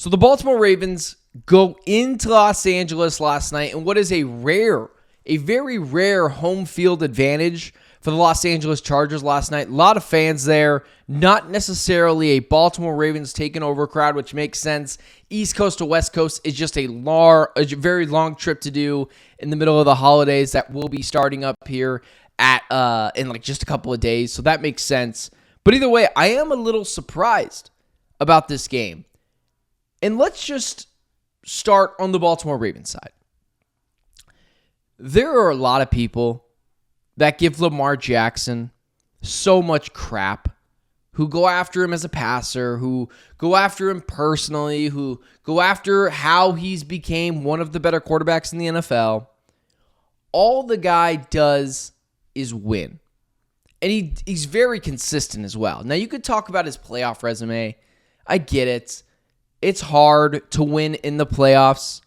So the Baltimore Ravens go into Los Angeles last night in what is a very rare home field advantage for the Los Angeles Chargers last night. A lot of fans there, not necessarily a Baltimore Ravens taking over crowd, which makes sense. East Coast to West Coast is just a very long trip to do in the middle of the holidays that will be starting up here in like just a couple of days. So that makes sense. But either way, I am a little surprised about this game. And let's just start on the Baltimore Ravens side. There are a lot of people that give Lamar Jackson so much crap, who go after him as a passer, who go after him personally, who go after how he's became one of the better quarterbacks in the NFL. All the guy does is win. And he's very consistent as well. Now, you could talk about his playoff resume. I get it. It's hard to win in the playoffs.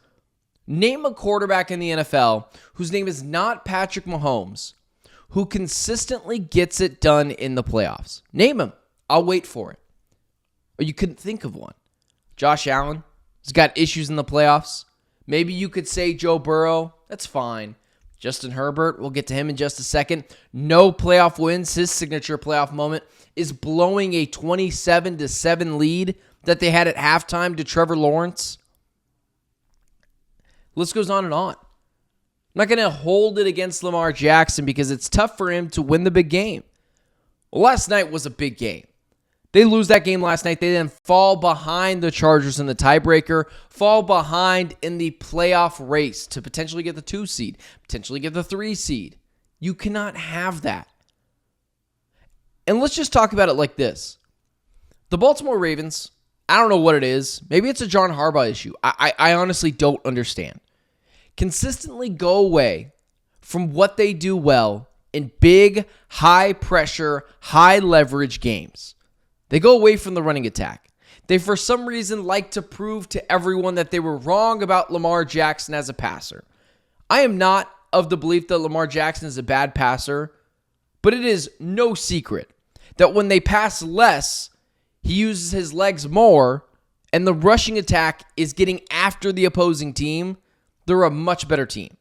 Name a quarterback in the NFL whose name is not Patrick Mahomes, who consistently gets it done in the playoffs. Name him. I'll wait for it. Or you couldn't think of one. Josh Allen has got issues in the playoffs. Maybe you could say Joe Burrow. That's fine. Justin Herbert, we'll get to him in just a second. No playoff wins. His signature playoff moment is blowing a 27-7 lead that they had at halftime to Trevor Lawrence. List goes on and on. I'm not going to hold it against Lamar Jackson because it's tough for him to win the big game. Well, last night was a big game. They lose that game last night. They then fall behind the Chargers in the tiebreaker, fall behind in the playoff race to potentially get the 2 seed, potentially get the 3 seed. You cannot have that. And let's just talk about it like this. The Baltimore Ravens, I don't know what it is. Maybe it's a John Harbaugh issue. I honestly don't understand. Consistently go away from what they do well in big, high-pressure, high-leverage games. They go away from the running attack. They, for some reason, like to prove to everyone that they were wrong about Lamar Jackson as a passer. I am not of the belief that Lamar Jackson is a bad passer, but it is no secret that when they pass less, he uses his legs more, and the rushing attack is getting after the opposing team. They're a much better team.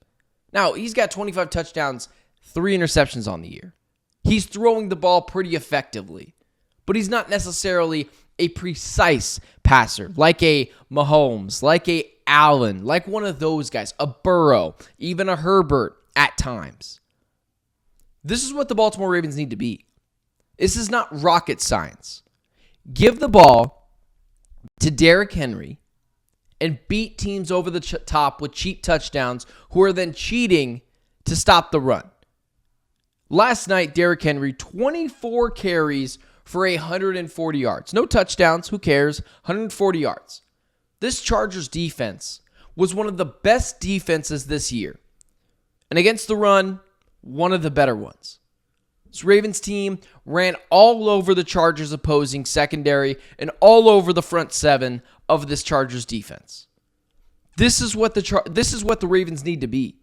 Now, he's got 25 touchdowns, 3 interceptions on the year. He's throwing the ball pretty effectively, but he's not necessarily a precise passer like a Mahomes, like a Allen, like one of those guys, a Burrow, even a Herbert at times. This is what the Baltimore Ravens need to be. This is not rocket science. Give the ball to Derrick Henry and beat teams over the top with cheap touchdowns who are then cheating to stop the run. Last night, Derrick Henry, 24 carries for 140 yards. No touchdowns, who cares? 140 yards. This Chargers defense was one of the best defenses this year. And against the run, one of the better ones. This Ravens team ran all over the Chargers opposing secondary and all over the front 7 of this Chargers defense. This is what the Ravens need to be.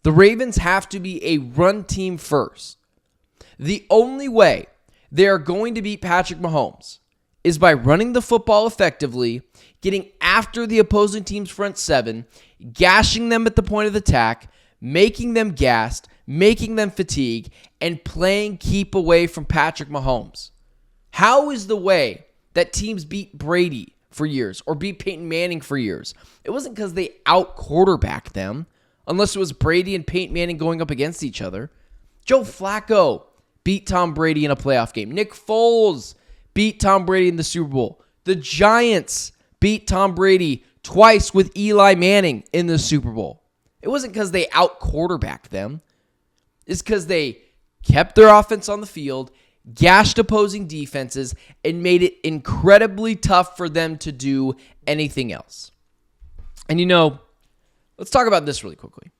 The Ravens have to be a run team first. The only way they are going to beat Patrick Mahomes is by running the football effectively, getting after the opposing team's front 7, gashing them at the point of attack, making them gassed, making them fatigue, and playing keep away from Patrick Mahomes. How is the way that teams beat Brady for years or beat Peyton Manning for years? It wasn't because they out-quarterbacked them, unless it was Brady and Peyton Manning going up against each other. Joe Flacco beat Tom Brady in a playoff game. Nick Foles beat Tom Brady in the Super Bowl. The Giants beat Tom Brady twice with Eli Manning in the Super Bowl. It wasn't because they out-quarterbacked them. It's because they kept their offense on the field, gashed opposing defenses, and made it incredibly tough for them to do anything else. And let's talk about this really quickly.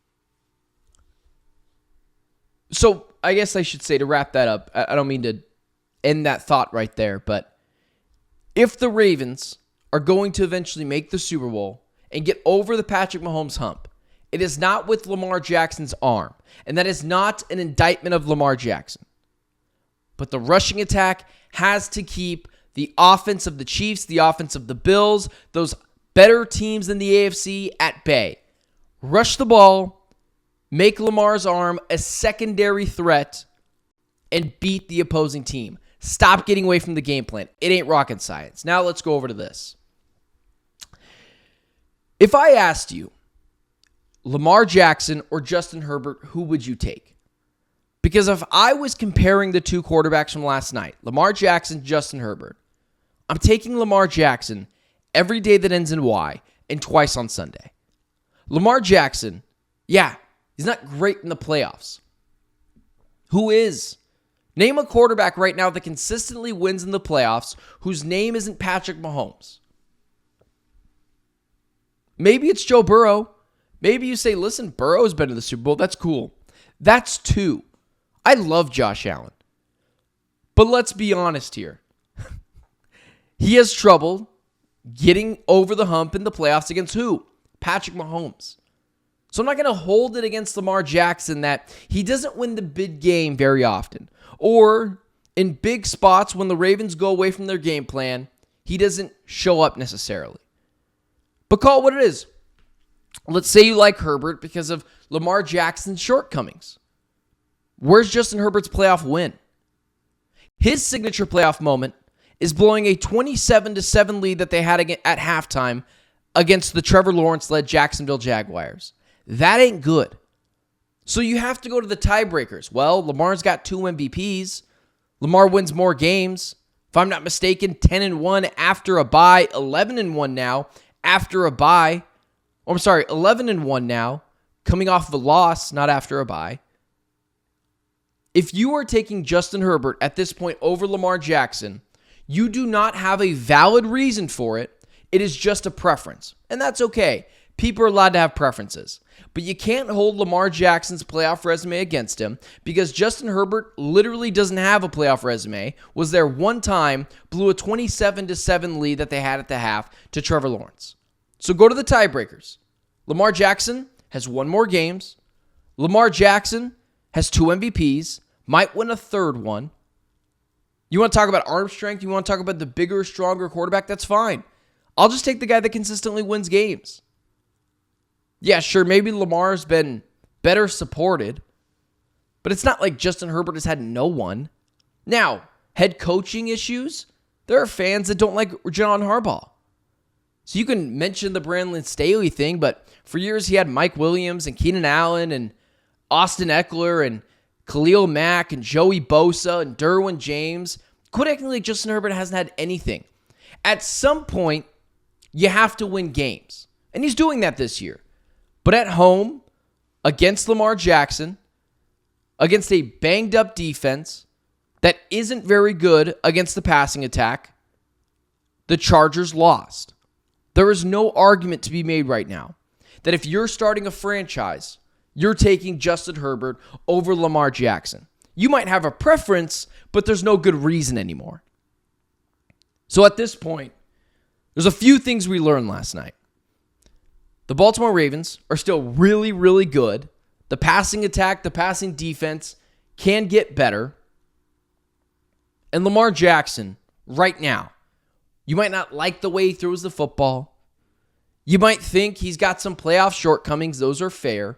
So I guess I should say, to wrap that up, I don't mean to end that thought right there, but if the Ravens are going to eventually make the Super Bowl and get over the Patrick Mahomes hump, it is not with Lamar Jackson's arm, and that is not an indictment of Lamar Jackson. But the rushing attack has to keep the offense of the Chiefs, the offense of the Bills, those better teams in the AFC at bay. Rush the ball, make Lamar's arm a secondary threat, and beat the opposing team. Stop getting away from the game plan. It ain't rocket science. Now let's go over to this. If I asked you, Lamar Jackson or Justin Herbert, who would you take? Because if I was comparing the two quarterbacks from last night, Lamar Jackson, Justin Herbert, I'm taking Lamar Jackson every day that ends in Y and twice on Sunday. Lamar Jackson, yeah, he's not great in the playoffs. Who is? Name a quarterback right now that consistently wins in the playoffs whose name isn't Patrick Mahomes. Maybe it's Joe Burrow. Maybe you say, listen, Burrow's been to the Super Bowl. That's cool. That's two. I love Josh Allen. But let's be honest here. He has trouble getting over the hump in the playoffs against who? Patrick Mahomes. So I'm not going to hold it against Lamar Jackson that he doesn't win the big game very often. Or in big spots when the Ravens go away from their game plan, he doesn't show up necessarily. But call it what it is. Let's say you like Herbert because of Lamar Jackson's shortcomings. Where's Justin Herbert's playoff win? His signature playoff moment is blowing a 27-7 lead that they had at halftime against the Trevor Lawrence-led Jacksonville Jaguars. That ain't good. So you have to go to the tiebreakers. Well, Lamar's got 2 MVPs. Lamar wins more games. If I'm not mistaken, 10-1 after a bye, 11-1 now after a bye. Oh, I'm sorry, 11-1 now, coming off of a loss, not after a bye. If you are taking Justin Herbert at this point over Lamar Jackson, you do not have a valid reason for it. It is just a preference. And that's okay. People are allowed to have preferences. But you can't hold Lamar Jackson's playoff resume against him because Justin Herbert literally doesn't have a playoff resume. Was there one time, blew a 27-7 lead that they had at the half to Trevor Lawrence. So go to the tiebreakers. Lamar Jackson has won more games. Lamar Jackson has 2 MVPs. Might win a third one. You want to talk about arm strength? You want to talk about the bigger, stronger quarterback? That's fine. I'll just take the guy that consistently wins games. Yeah, sure, maybe Lamar's been better supported, but it's not like Justin Herbert has had no one. Now, head coaching issues, there are fans that don't like John Harbaugh. So you can mention the Brandon Staley thing, but for years he had Mike Williams and Keenan Allen and Austin Eckler and Khalil Mack and Joey Bosa and Derwin James. Quit acting like Justin Herbert hasn't had anything. At some point, you have to win games. And he's doing that this year. But at home, against Lamar Jackson, against a banged-up defense that isn't very good against the passing attack, the Chargers lost. There is no argument to be made right now that if you're starting a franchise, you're taking Justin Herbert over Lamar Jackson. You might have a preference, but there's no good reason anymore. So at this point, there's a few things we learned last night. The Baltimore Ravens are still really, really good. The passing attack, the passing defense can get better. And Lamar Jackson, right now, you might not like the way he throws the football. You might think he's got some playoff shortcomings. Those are fair.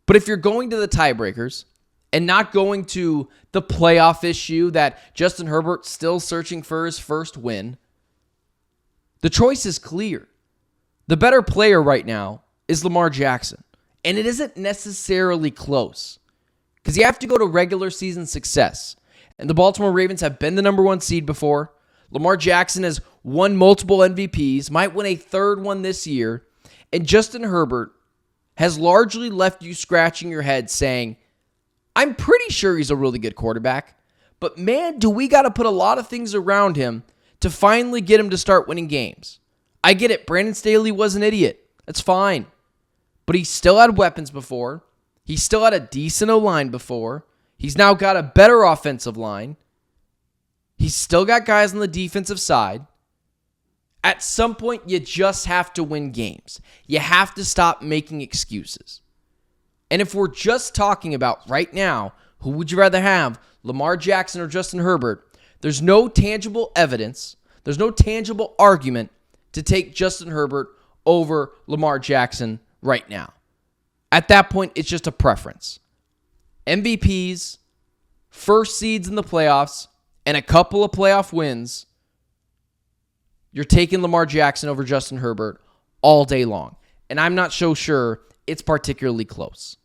But if you're going to the tiebreakers and not going to the playoff issue that Justin Herbert's still searching for his first win, the choice is clear. The better player right now is Lamar Jackson. And it isn't necessarily close. Because you have to go to regular season success. And the Baltimore Ravens have been the number 1 seed before. Lamar Jackson has won multiple MVPs, might win a third one this year. And Justin Herbert has largely left you scratching your head saying, I'm pretty sure he's a really good quarterback. But man, do we got to put a lot of things around him to finally get him to start winning games. I get it. Brandon Staley was an idiot. That's fine. But he still had weapons before. He still had a decent O-line before. He's now got a better offensive line. He's still got guys on the defensive side. At some point, you just have to win games. You have to stop making excuses. And if we're just talking about right now, who would you rather have, Lamar Jackson or Justin Herbert? There's no tangible evidence. There's no tangible argument to take Justin Herbert over Lamar Jackson right now. At that point, it's just a preference. MVPs, first seeds in the playoffs, and a couple of playoff wins, you're taking Lamar Jackson over Justin Herbert all day long. And I'm not so sure it's particularly close.